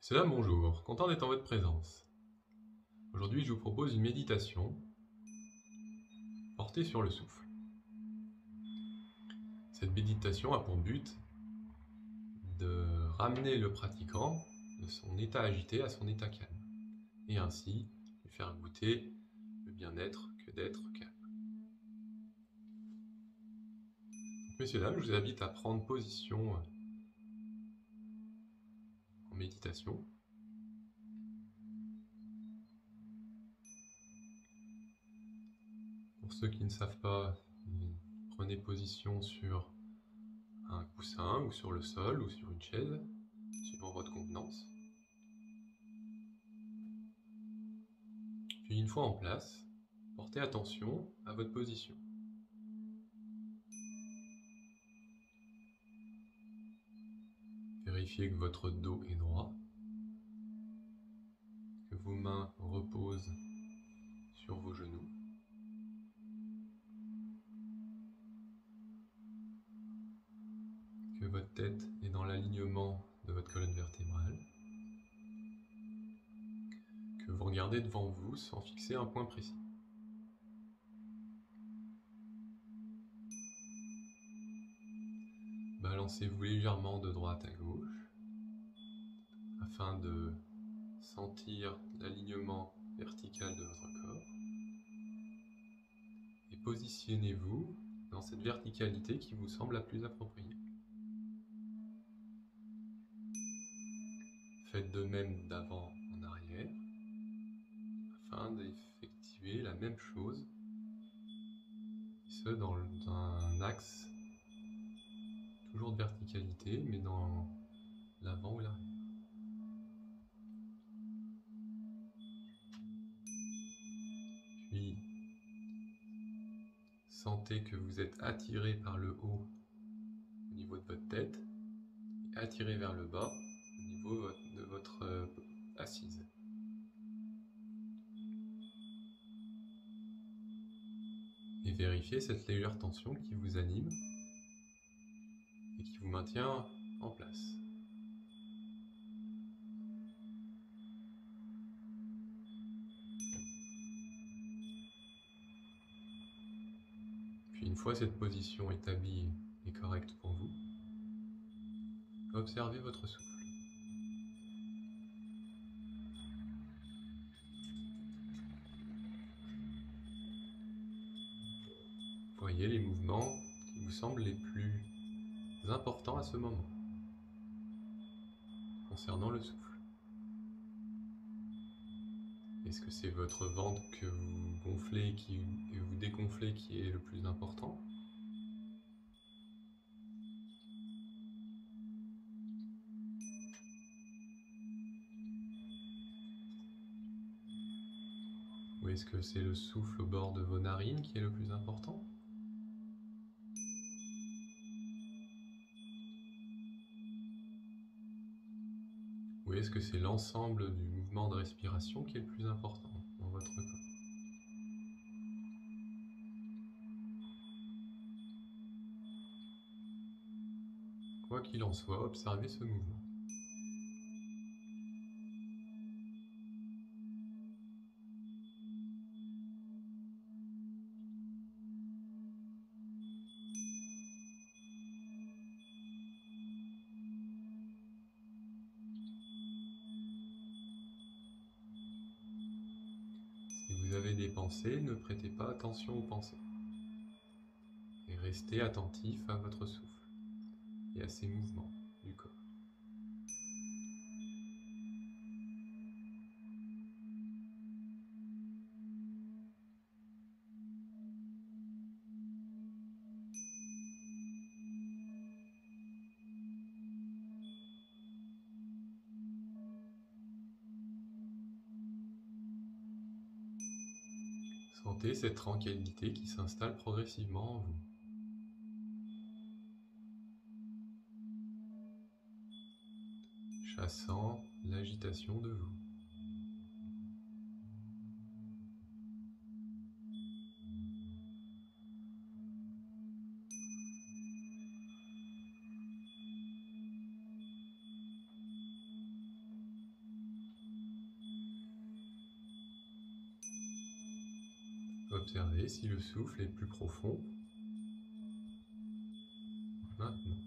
C'est là, bonjour, content d'être en votre présence. Aujourd'hui, je vous propose une méditation portée sur le souffle. Cette méditation a pour but de ramener le pratiquant de son état agité à son état calme, et ainsi lui faire goûter le bien-être que d'être calme. Donc, messieurs, dames, je vous invite à prendre position en méditation. Pour ceux qui ne savent pas, prenez position sur un coussin ou sur le sol ou sur une chaise, suivant votre convenance. Puis une fois en place, portez attention à votre position. Vérifiez que votre dos est droit, que vos mains reposent sur vos genoux. Que votre tête est dans l'alignement de votre colonne vertébrale. Que vous regardez devant vous sans fixer un point précis. Balancez-vous légèrement de droite à gauche afin de sentir l'alignement vertical de votre corps. Et positionnez-vous dans cette verticalité qui vous semble la plus appropriée. Faites de même d'avant en arrière afin d'effectuer la même chose, ce dans un axe toujours de verticalité, mais dans l'avant ou l'arrière. Puis, sentez que vous êtes attiré par le haut au niveau de votre tête et attiré vers le bas au niveau de votre assise. Et vérifiez cette légère tension qui vous anime et qui vous maintient en place. Puis une fois cette position établie et correcte pour vous, observez votre souffle. Voyez les mouvements qui vous semblent les plus importants à ce moment concernant le souffle. Est-ce que c'est votre ventre que vous gonflez et vous dégonflez qui est le plus important? Ou est-ce que c'est le souffle au bord de vos narines qui est le plus important? Ou est-ce que c'est l'ensemble du mouvement de respiration qui est le plus important dans votre corps? Quoi qu'il en soit, observez ce mouvement. Si vous avez des pensées, ne prêtez pas attention aux pensées. Et restez attentif à votre souffle et à ses mouvements du corps. Sentez cette tranquillité qui s'installe progressivement en vous. Chassant l'agitation de vous. Observez si le souffle est plus profond maintenant.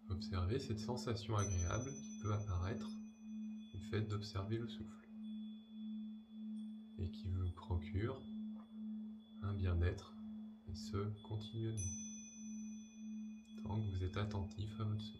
Observez cette sensation agréable qui peut apparaître du fait d'observer le souffle et qui vous procure un bien-être, et ce continuellement, tant que vous êtes attentif à votre souffle.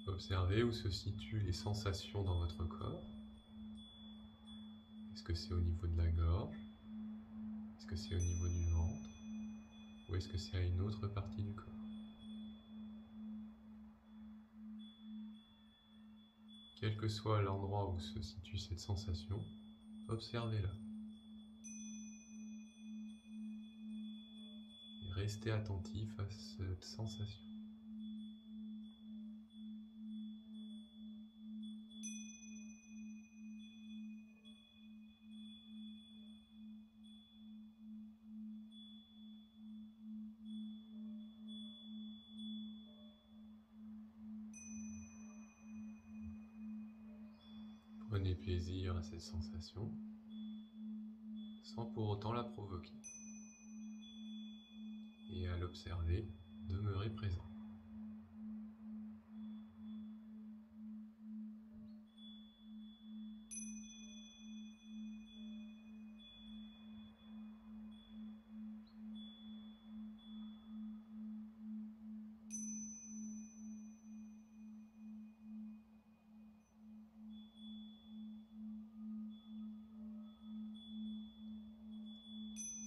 Observez où se situent les sensations dans votre corps. Est-ce que c'est au niveau de la gorge? Est-ce que c'est au niveau du ventre? Ou est-ce que c'est à une autre partie du corps? Quel que soit l'endroit où se situe cette sensation, observez-la. Et restez attentif à cette sensation. Prenez plaisir à cette sensation, sans pour autant la provoquer. Et à l'observer, demeurez présent.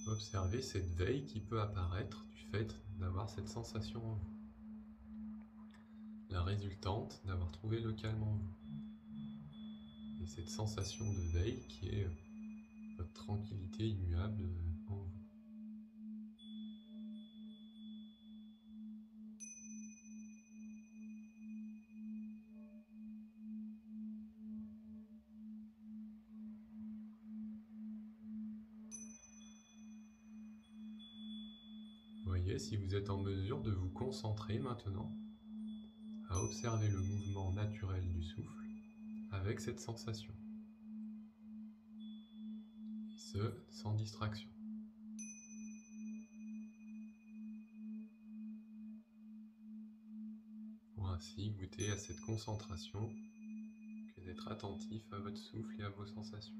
Observez cette veille qui peut apparaître du fait d'avoir cette sensation en vous. La résultante d'avoir trouvé le calme en vous. Et cette sensation de veille qui est votre tranquillité immuable en vous. Voyez si vous êtes en mesure de vous concentrer maintenant à observer le mouvement naturel du souffle avec cette sensation. Et ce, sans distraction. Pour ainsi goûter à cette concentration que d'être attentif à votre souffle et à vos sensations.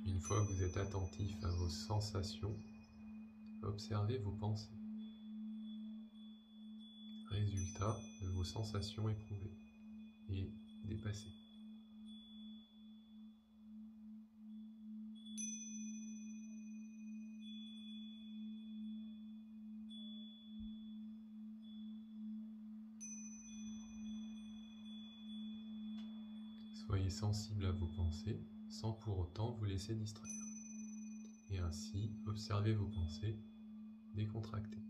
Une fois que vous êtes attentif à vos sensations, observez vos pensées. Résultat de vos sensations éprouvées et dépassées. Soyez sensible à vos pensées sans pour autant vous laisser distraire. Et ainsi, observez vos pensées décontractées.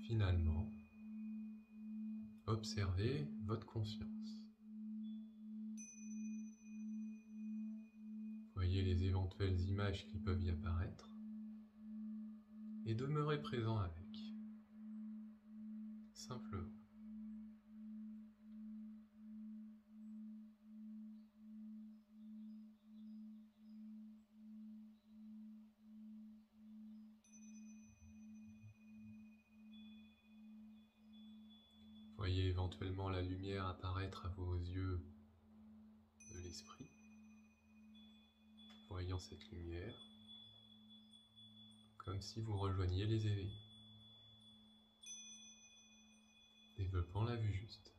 Finalement, observez votre conscience. Voyez les éventuelles images qui peuvent y apparaître et demeurez présent avec, simplement. éventuellement la lumière apparaître à vos yeux de l'esprit. Voyant cette lumière, comme si vous rejoigniez les éveillés, développant la vue juste.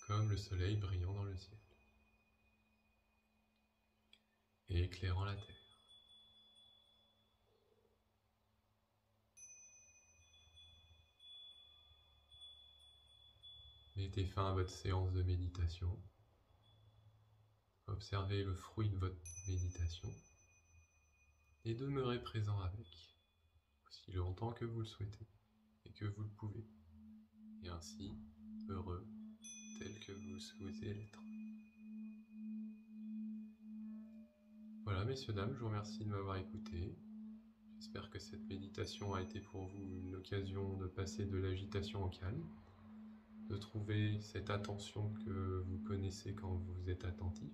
Comme le soleil brillant dans le ciel et éclairant la terre. Mettez fin à votre séance de méditation. Observez le fruit de votre méditation et demeurez présent avec, aussi longtemps que vous le souhaitez et que vous le pouvez, et ainsi heureux tel que vous souhaitez l'être. Voilà, messieurs, dames, je vous remercie de m'avoir écouté. J'espère que cette méditation a été pour vous une occasion de passer de l'agitation au calme, de trouver cette attention que vous connaissez quand vous êtes attentif,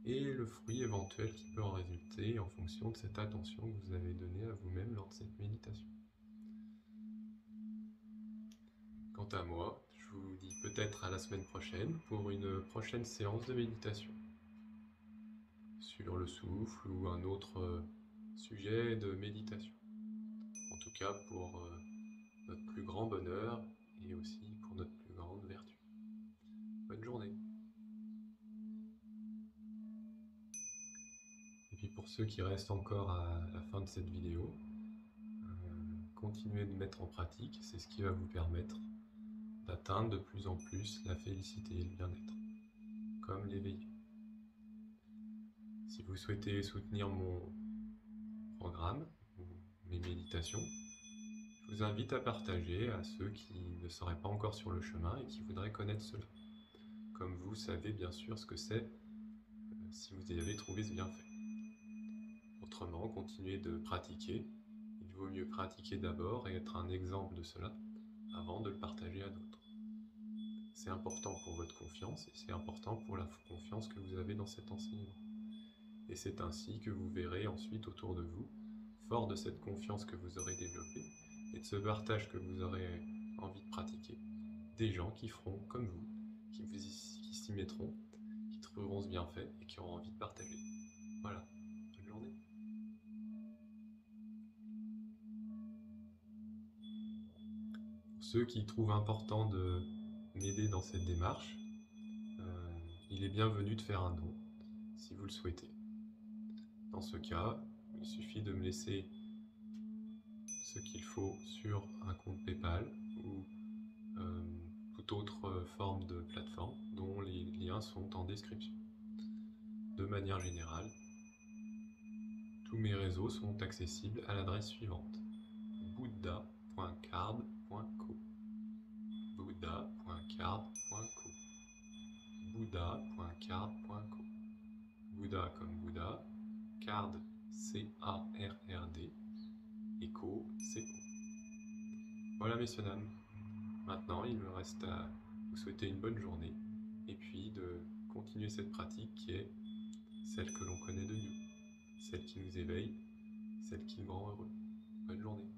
et le fruit éventuel qui peut en résulter en fonction de cette attention que vous avez donnée à vous-même lors de cette méditation. Quant à moi, je vous dis peut-être à la semaine prochaine pour une prochaine séance de méditation sur le souffle ou un autre sujet de méditation. En tout cas pour notre plus grand bonheur et aussi pour notre plus grande vertu. Bonne journée. Et puis pour ceux qui restent encore à la fin de cette vidéo, continuez de mettre en pratique, c'est ce qui va vous permettre d'atteindre de plus en plus la félicité et le bien-être, comme l'éveil. Si vous souhaitez soutenir mon programme ou mes méditations, je vous invite à partager à ceux qui ne seraient pas encore sur le chemin et qui voudraient connaître cela. Comme vous savez bien sûr ce que c'est si vous y avez trouvé ce bienfait. Autrement, continuez de pratiquer. Il vaut mieux pratiquer d'abord et être un exemple de cela avant de le partager à d'autres. C'est important pour votre confiance et c'est important pour la confiance que vous avez dans cet enseignement. Et c'est ainsi que vous verrez ensuite autour de vous, fort de cette confiance que vous aurez développée et de ce partage que vous aurez envie de pratiquer, des gens qui feront comme vous, qui s'y mettront, qui trouveront ce bienfait et qui auront envie de partager. Voilà, bonne journée. Pour ceux qui trouvent important de m'aider dans cette démarche, il est bienvenu de faire un don, si vous le souhaitez. Dans ce cas, il suffit de me laisser ce qu'il faut sur un compte PayPal ou toute autre forme de plateforme dont les liens sont en description. De manière générale, tous mes réseaux sont accessibles à l'adresse suivante: buddha.card.co buddha.card.co buddha.card.co Buddha comme Bouddha, card C-A-R-R-D, et co, C-O. Voilà, messieurs, dames. Maintenant, il me reste à vous souhaiter une bonne journée et puis de continuer cette pratique qui est celle que l'on connaît de nous, celle qui nous éveille, celle qui nous rend heureux. Bonne journée.